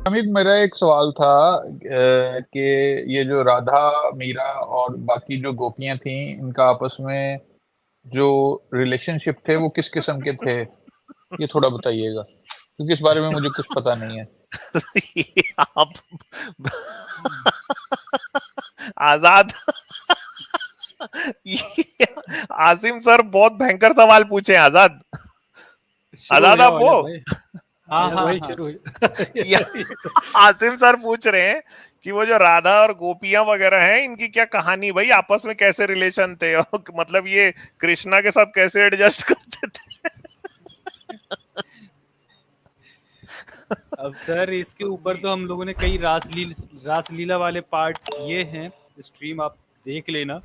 अमित, मेरा एक सवाल था कि ये जो राधा, मीरा और बाकी जो गोपियां थीं, इनका आपस में जो रिलेशनशिप थे वो किस किस्म के थे? ये थोड़ा बताइएगा, क्योंकि इस बारे में मुझे कुछ पता नहीं है। ये आप आजाद ये आसिम सर बहुत भयंकर सवाल पूछे। आजाद शुरू हो आजाद गया आप वो वाले भाई। हाँ हाँ वही हाँ। शुरू या आसिम सर पूछ रहे हैं कि वो जो राधा और गोपियां वगैरह हैं, इनकी क्या कहानी भाई, आपस में कैसे रिलेशन थे, और मतलब ये कृष्णा के साथ कैसे एडजस्ट करते थे। अब सर इसके ऊपर तो हम लोगों ने कई रासलीला वाले पार्ट किए हैं, स्ट्रीम आप देख लेना।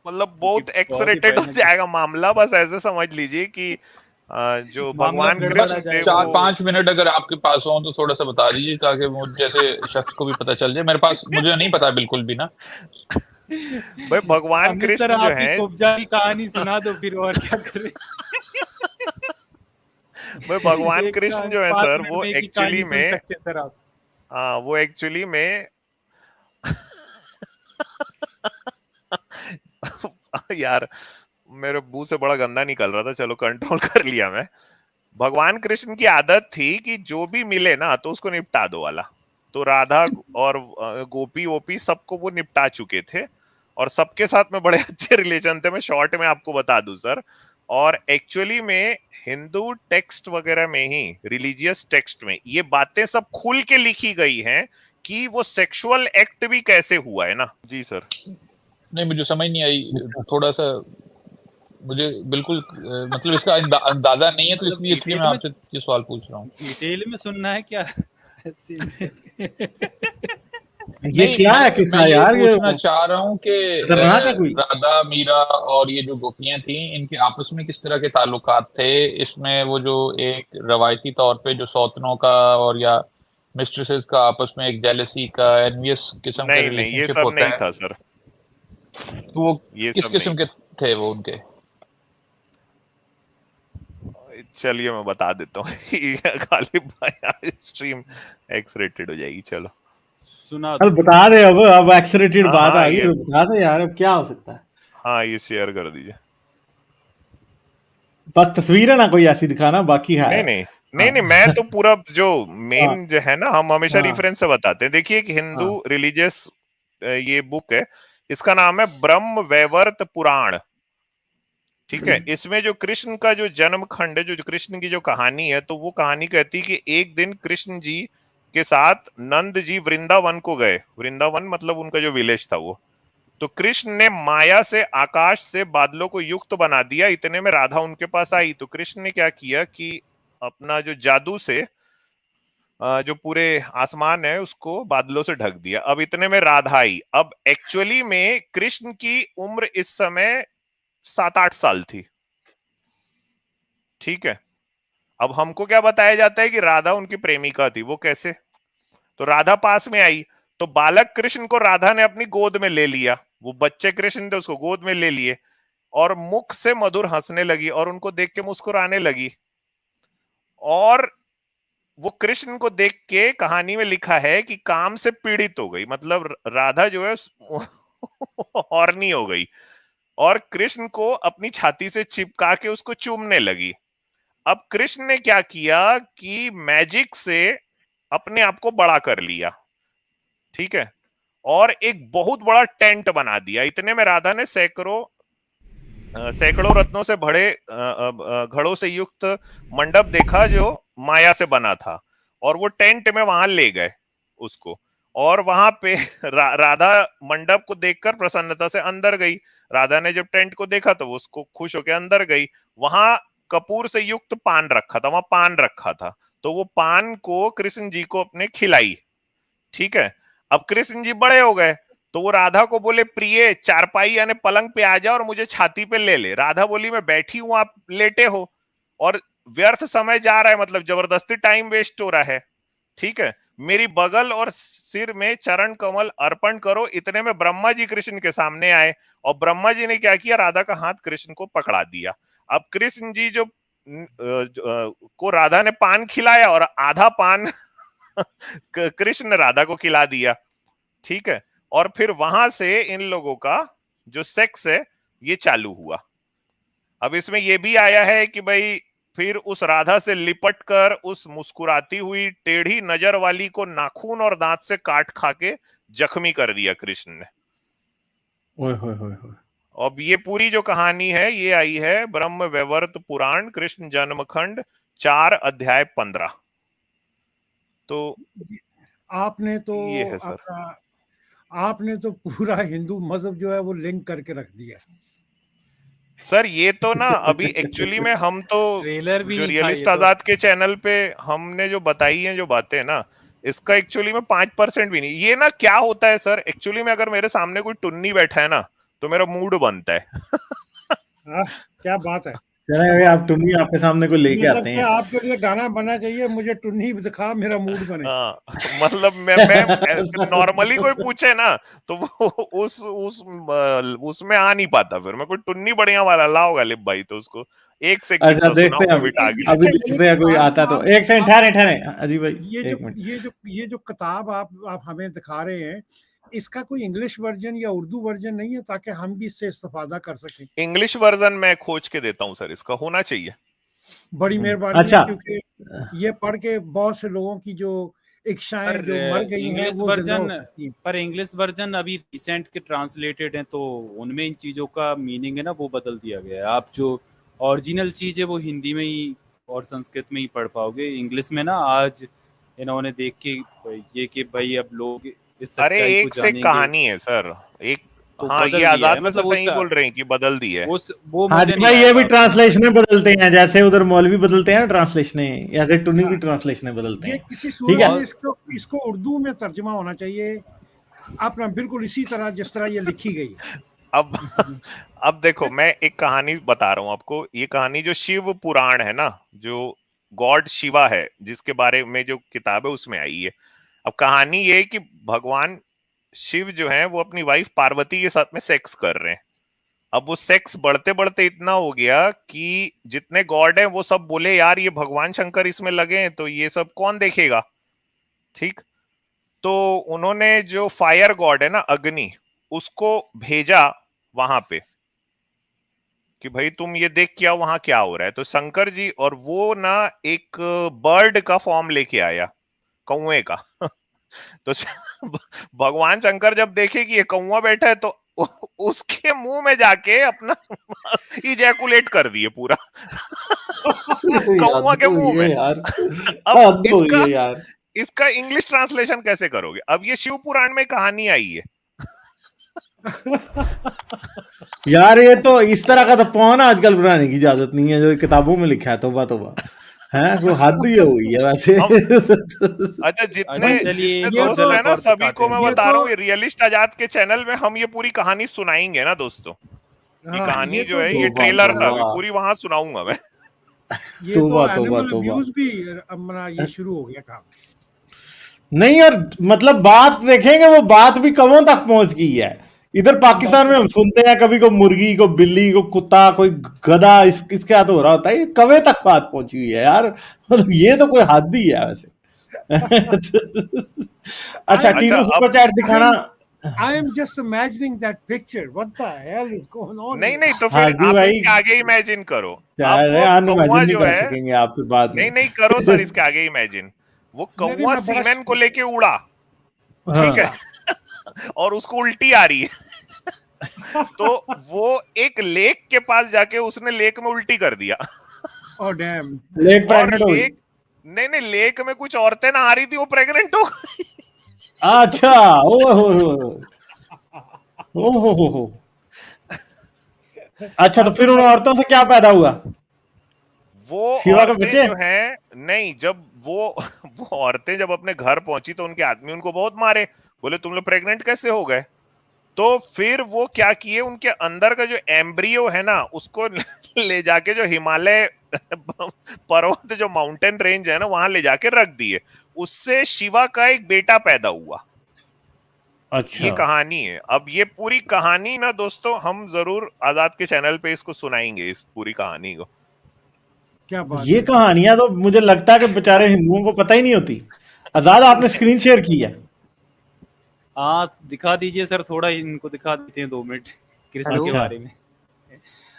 मतलब बहुत क्योंकि एक्स बहुत ही रेटेड हो भयानक जाएगा मामला। बस ऐसे समझ लीजिए कि जो मामला भगवान गड़बड़ा कृष्ण थे जाएगा। वो 4-5 मिनट अगर आपके पास हो तो थोड़ा सा बता दीजिए, ताकि मुझ जैसे शख्स को भी पता चल जाए। मेरे पास, मुझे नहीं पता बिल्कुल भी ना। भाई भगवान अमित सर कृष्ण जो आपकी है, कुब्जा की कहानी सुना दो फिर, और क्या करें। भाई भगवान एक कृष्ण कहानी जो है 5 सर, मिनट वो में एक ही एक्चुअली कहानी सुन में, सकते हैं सर आप। हाँ वो एक्चुअली में यार मेरे मुंह से बड़ा गंदा निकल रहा था, चलो कंट्रोल कर लिया मैं। भगवान कृष्ण की आदत थी कि जो भी मिले ना तो उसको निपटा दो वाला। तो राधा और गोपी वोपी सबको वो निपटा चुके थे, और सबके साथ में बड़े अच्छे रिलेशन थे। मैं शॉर्ट में आपको बता दूं सर। और एक्चुअली में हिंदू टेक्स्ट वगैरह में ही, रिलीजियस टेक्स्ट में ये बातें सब खुल के लिखी गई हैं कि वो सेक्सुअल एक्ट भी कैसे हुआ है ना। जी सर। नहीं, मुझे समझ नहीं आई थोड़ा सा। मुझे बिल्कुल मतलब इसका अंदाजा नहीं है, तो मतलब इसलिए इसलिए मैं आपसे ये सवाल पूछ रहा हूँ। डिटेल में सुनना है क्या? सीन से ये नहीं, क्या है मैं किस्सा ये यार? ये पूछना चाह रहा हूँ कि खतरनाक है कोई? राधा, मीरा और ये जो गोपियां थी, इनके आपस में किस तरह के ताल्लुकात थे? इसमें वो जो एक रवायती तौर पे जो सौतनों का और या मिस्ट्रेसेस का आपस में एक जेलसी का, एनवियस किस्म का नहीं नहीं, ये रिलेशनशिप सब होता नहीं है, था सर, तो वो ये किस सब नहीं किस्म के था। थे वो उनके? चलिए मैं बता देता हूँ। गालिब भाई स्ट्रीम एक्स रेटेड हो जाएगी, चलो सुना अब दो। बता दे। अब एक्सरेटेड हाँ बात हाँ आ गई ये, तो बता दे यार, अब क्या हो सकता है? हाँ ये शेयर कर दीजिए। बस तस्वीर है ना कोई ऐसी दिखाना, बाकी है। नहीं नहीं हाँ नहीं नहीं, मैं तो पूरा जो हाँ मेन जो है ना, हम हमेशा हाँ रेफरेंस से बताते हैं। देखिए एक हिंदू हाँ। रिलीजियस ये बुक है, इसका नाम है ब्रह्म वैवर्त पुराण। ठीक है, इसमें जो कृष्ण का जो जन्म खंड है, जो कृष्ण की जो कहानी है, तो वो कहानी कहती है कि एक दिन कृष्ण जी के साथ नंद जी वृंदावन को गए। वृंदावन मतलब उनका जो विलेज था वो। तो कृष्ण ने माया से, आकाश से बादलों को युक्त बना दिया। इतने में राधा उनके पास आई। तो कृष्ण ने क्या किया कि अपना जो जादू से जो पूरे आसमान है उसको बादलों से ढक दिया। अब इतने में राधा आई। अब एक्चुअली में कृष्ण की उम्र इस समय 7-8 साल थी। ठीक है, अब हमको क्या बताया जाता है कि राधा उनकी प्रेमिका थी। वो कैसे? तो राधा पास में आई, तो बालक कृष्ण को राधा ने अपनी गोद में ले लिया। वो बच्चे कृष्ण थे, उसको गोद में ले लिए, और मुख से मधुर हंसने लगी, और उनको देख के मुस्कुराने लगी। और वो कृष्ण को देख के कहानी में लिखा है कि काम से पीड़ित हो गई। मतलब राधा जो है हॉर्नी हो गई, और कृष्ण को अपनी छाती से चिपका के उसको चूमने लगी। अब कृष्ण ने क्या किया कि मैजिक से अपने आप को बड़ा कर लिया। ठीक है, और एक बहुत बड़ा टेंट बना दिया। इतने में राधा ने सैकड़ों रत्नों से भरे घड़ों से युक्त मंडप देखा जो माया से बना था, और वो टेंट में वहां ले गए उसको। और वहां पे राधा मंडप को देखकर प्रसन्नता से अंदर गई। राधा ने जब टेंट को देखा तो वो उसको खुश होकर अंदर गई। वहां कपूर से युक्त पान रखा था, वहां पान रखा था, तो वो पान को कृष्ण जी को अपने खिलाई। ठीक है, अब कृष्ण जी बड़े हो गए, तो वो राधा को बोले, प्रिय चारपाई यानी पलंग पे आ जा और मुझे छाती पे ले ले। राधा बोली, मैं बैठी हूं, आप लेटे हो, और व्यर्थ समय जा रहा है, मतलब जबरदस्ती टाइम वेस्ट हो रहा है। ठीक है, मेरी बगल और सिर में चरण कमल अर्पण करो। इतने में ब्रह्मा जी कृष्ण के सामने आए, और ब्रह्मा जी ने क्या किया, राधा का हाथ कृष्ण को पकड़ा दिया। अब कृष्ण जी जो को राधा ने पान खिलाया, और आधा पान कृष्ण ने राधा को खिला दिया, ठीक है। और फिर वहां से इन लोगों का जो सेक्स है ये चालू हुआ। अब इसमें ये भी आया है कि भाई फिर उस राधा से लिपट कर उस मुस्कुराती हुई टेढ़ी नजर वाली को नाखून और दांत से काट खा के जख्मी कर दिया कृष्ण ने। ओए होए होए होए। अब ये पूरी जो कहानी है ये आई है ब्रह्म वैवर्त पुराण कृष्ण जन्मखंड 4 अध्याय 15। तो आपने तो ये है सर। आपने तो पूरा हिंदू मजहब जो है वो लिंक करके रख दिया सर। ये तो ना अभी एक्चुअली में हम तो ट्रेलर भी जो नहीं था रियलिस्ट ये तो। आजाद के चैनल पे हमने जो बताई हैं जो बातें ना, इसका एक्चुअली में 5% भी नहीं। ये ना क्या होता है सर, एक्चुअली में अगर मेरे सामने कोई टुन्नी बैठा है ना तो मेरा मूड बनता है। क्या बात है। चले भाई, आप टुन्नी आपके सामने को लेके आते हैं। आपके लिए गाना बनना चाहिए, मुझे टुन्नी दिखा मेरा मूड बने। मतलब मैं नॉर्मली कोई पूछे ना तो वो उसमें आ नहीं पाता। फिर मैं कोई टुन्नी बढ़िया वाला लाओ गालिब भाई तो उसको एक से अच्छा देखते हैं अभी देखते हैं कोई आता तो। एक सेकंड ठहरे अजीब भाई, ये जो किताब आप हमें दिखा रहे हैं, इसका कोई इंग्लिश वर्जन या उर्दू वर्जन नहीं है ताकि हम भी इससे इस्तेफादा कर सकें? इंग्लिश वर्जन मैं खोज के देता हूँ सर, इसका होना चाहिए। बड़ी मेहरबानी अच्छा। क्योंकि ये पढ़ के बहुत से लोगों की जो इच्छाएं जो मर गई हैं इंग्लिश वो जिंदा हो वर्जन सकती हैं। पर इंग्लिश वर्जन अभी रिसेंट के ट्रांसलेटेड हैं तो उनमें इन चीज़ों का मीनिंग है ना वो बदल दिया गया है। आप जो ओरिजिनल चीज़ है वो हिंदी में ही और संस्कृत में ही पढ़ पाओगे। इंग्लिश में ना आज इन्होंने देख के ये कि भाई अब लोग इस अरे सच्चाई को एक से जानेंगे कहानी है सर, एक तो हाँ बदल ये दिया आजाद है। में मतलब सही बोल रहे हैं कि बदल दी है। वो हाँ मुझे जी नहीं भाई, ये आया भी बात। ट्रांसलेशनें बदलते हैं, जैसे उधर मौलवी बदलते हैं ना ट्रांसलेशनें, ऐसे टुन्नी की ट्रांसलेशनें बदलते ये हैं। किसी ठीक सूरत है। में इसको उर्दू में तर्जुमा होना चाहिए अपना, बिल्कुल इसी तरह जिस तरह ये लिखी गई। अब देखो मैं एक कहानी बता रहा हूं आपको। ये कहानी जो शिव पुराण है ना, जो गॉड शिवा है जिसके बारे में जो किताब है उसमें आई है। अब कहानी ये है कि भगवान शिव जो है वो अपनी वाइफ पार्वती के साथ में सेक्स कर रहे हैं। अब वो सेक्स बढ़ते बढ़ते इतना हो गया कि जितने गॉड हैं वो सब बोले यार ये भगवान शंकर इसमें लगे हैं तो ये सब कौन देखेगा, ठीक। तो उन्होंने जो फायर गॉड है ना अग्नि, उसको भेजा वहां पे कि भाई तुम ये देख क्या वहां क्या हो रहा है। तो शंकर जी और वो ना एक बर्ड का फॉर्म लेके आया, कौवे का। तो भगवान शंकर जब देखे कि ये कौवा बैठा है तो उसके मुंह में जाके अपना इजैकुलेट कर दिए पूरा कौवा के मुंह में। अब इसका इंग्लिश ट्रांसलेशन कैसे करोगे? अब ये शिव पुराण में कहानी आई है। यार ये तो इस तरह का तो पौन आजकल बनाने की इजाजत नहीं है जो किताबों में लिखा है। तोबा तोबा है, वो हद ही हुई है वैसे। अच्छा जितने दोस्त गलत है ना और सभी को मैं बता रहा हूँ, ये रियलिस्ट आजाद के चैनल में हम ये पूरी कहानी सुनाएंगे ना दोस्तों। ये कहानी जो है ये तोबा, ट्रेलर था, तोबा। पूरी वहां सुनाऊंगा मैं। ये तो तोबा, एनिमल तोबा। अब्यूज भी अपना ये शुरू हो गया काम। नहीं यार, मतलब बात देखेंगे, वो बात भी कौन तक पहुंच गई है। इधर पाकिस्तान में हम सुनते हैं कभी को मुर्गी को बिल्ली को कुत्ता कोई गधा इसके हाथ हो रहा होता है, ये कवे तक बात पहुंची हुई है यार। मतलब ये तो कोई हद ही है वैसे। अच्छा टीनू सुपर चैट दिखाना। I am just imagining that picture. What the hell is going on? नहीं तो फिर आप इसके आगे इमेजिन करो। इमेजिन नहीं कर सकेंगे आप फिर बाद में। नहीं करो सर, इसके आगे इमेजिन वो कौवा सीमेंट को लेके उड़ा, ठीक है, और उसको उल्टी आ रही है। तो वो एक लेक के पास जाके उसने लेक में उल्टी कर दिया। Oh damn. लेक प्रेग्नेंट हो गई। नहीं लेक में कुछ औरतें ना आ रही थी, वो प्रेग्नेंट हो गई। अच्छा ओहो। अच्छा तो फिर उन औरतों से क्या पैदा हुआ? वो शिवा के औरतें बच्चे? जो हैं, नहीं जब वो औरतें जब अपने घर पहुंची तो उनके आदमी उनको बहुत मारे, बोले तुम लोग प्रेग्नेंट कैसे हो गए। तो फिर वो क्या किए, उनके अंदर का जो एम्ब्रियो है ना उसको ले जाके जो हिमालय पर्वत जो माउंटेन रेंज है ना वहां ले जाके रख दिए। उससे शिवा का एक बेटा पैदा हुआ। अच्छा ये कहानी है। अब ये पूरी कहानी ना दोस्तों हम जरूर आजाद के चैनल पे इसको सुनाएंगे, इस पूरी कहानी को। क्या बात ये कहानियां तो मुझे लगता है कि बेचारे हिंदुओं को पता ही नहीं होती। आजाद आपने स्क्रीन शेयर की है? हाँ दिखा दीजिए सर, थोड़ा इनको दिखा देते हैं 2 मिनट कृष्ण हेलो। के अच्छा। बारे में।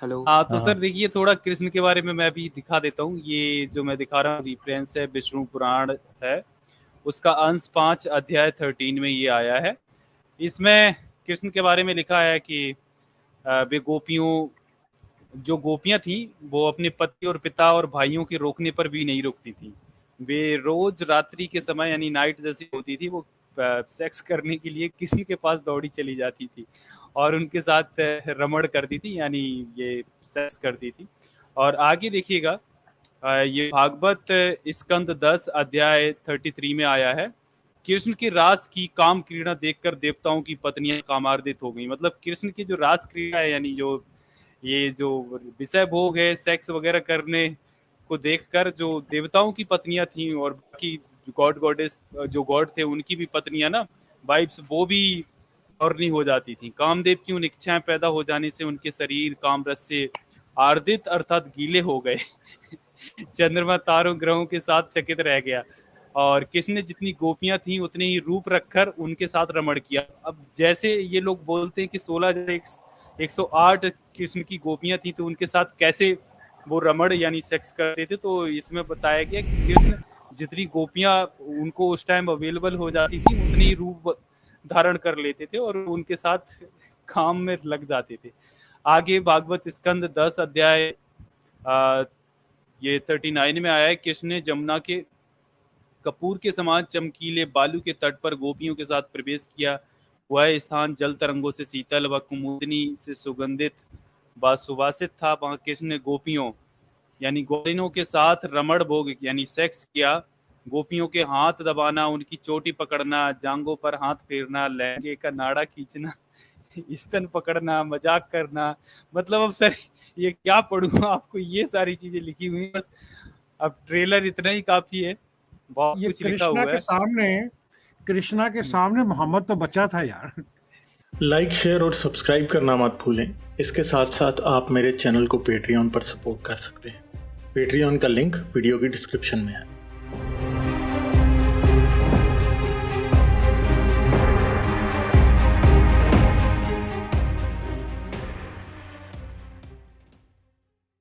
हेलो। हाँ तो हाँ। सर देखिए, थोड़ा कृष्ण के बारे में मैं अभी दिखा देता हूँ। ये जो मैं दिखा रहा हूँ रेफरेंस है विष्णु पुराण है, उसका अंश 5 अध्याय 13 में ये आया है। इसमें कृष्ण के बारे में लिखा है कि वे जो गोपियां थी वो अपने पति और पिता और भाइयों के रोकने पर भी नहीं रुकती थी। वे रोज रात्रि के समय यानी नाइट जैसी होती थी, वो सेक्स करने के लिए कृष्ण के पास दौड़ी चली जाती थी और उनके साथ रमण करती थी, यानी ये सेक्स करती थी। और आगे देखिएगा, ये भागवत स्कंद 10 अध्याय 33 में आया है। कृष्ण की रास की काम क्रीड़ा देखकर देवताओं की पत्नियां कामार्दित हो गई। मतलब कृष्ण की जो रास क्रीड़ा है, यानी जो ये जो विषय भोग है, सेक्स वगैरह करने को देखकर जो देवताओं की पत्नियां थी और बाकी गॉडेस जो गॉड थे उनकी भी पत्नियां ना, वाइफ्स, वो भी हॉर्नी हो जाती थी। कामदेव की उन इच्छाएं पैदा हो जाने से उनके शरीर काम रस से आर्दित अर्थात गीले हो गए। चंद्रमा तारों ग्रहों के साथ चकित रह गया और कृष्ण ने जितनी गोपियां थी उतने ही रूप रखकर उनके साथ रमण किया। अब जैसे ये लोग बोलते हैं कि 16108 कृष्ण की गोपियां थी, तो उनके साथ कैसे वो रमण यानी सेक्स करते थे, तो इसमें बताया गया कि कृष्ण जितनी गोपियां उनको उस टाइम अवेलेबल हो जाती थी उतनी ही रूप धारण कर लेते थे और उनके साथ काम में लग जाते थे। आगे भागवत स्कंद 10 अध्याय ये 39 में आया है। कृष्ण ने जमुना के कपूर के समान चमकीले बालू के तट पर गोपियों के साथ प्रवेश किया। वह स्थान जल तरंगों से शीतल व कुमुदनी से सुगंधित व सुवासित था। वहां कृष्ण ने गोपियों यानी गोपिनों के साथ रमण भोग यानी सेक्स किया। गोपियों के हाथ दबाना, उनकी चोटी पकड़ना, जांघों पर हाथ फेरना, लहंगे का नाड़ा खींचना, स्तन पकड़ना, मजाक करना। मतलब अब सर ये क्या पढ़ूं आपको, ये सारी चीजें लिखी हुई हैं। बस अब ट्रेलर इतना ही काफी है, बहुत ये कुछ लिखा हुआ है। कृष्णा के सामने मोहम्मद तो बचा था यार। लाइक, शेयर और सब्सक्राइब करना मत भूलें। इसके साथ साथ आप मेरे चैनल को पेट्रियन पर सपोर्ट कर सकते हैं। पेट्रियन का लिंक वीडियो की डिस्क्रिप्शन में है।